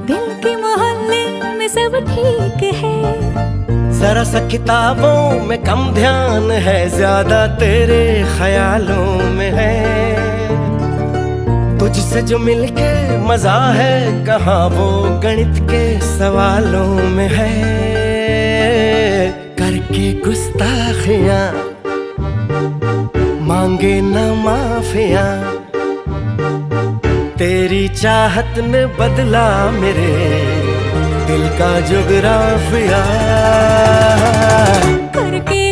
दिल के मोहल्ले में सब ठीक है। जरा सा किताबों में कम ध्यान है, ज्यादा तेरे ख्यालों में है। तुझसे जो मिलके मजा है, कहाँ वो गणित के सवालों में है। करके गुस्ताखियां मांगे न माफियां, तेरी चाहत ने बदला मेरे दिल का जुगराफिया। करके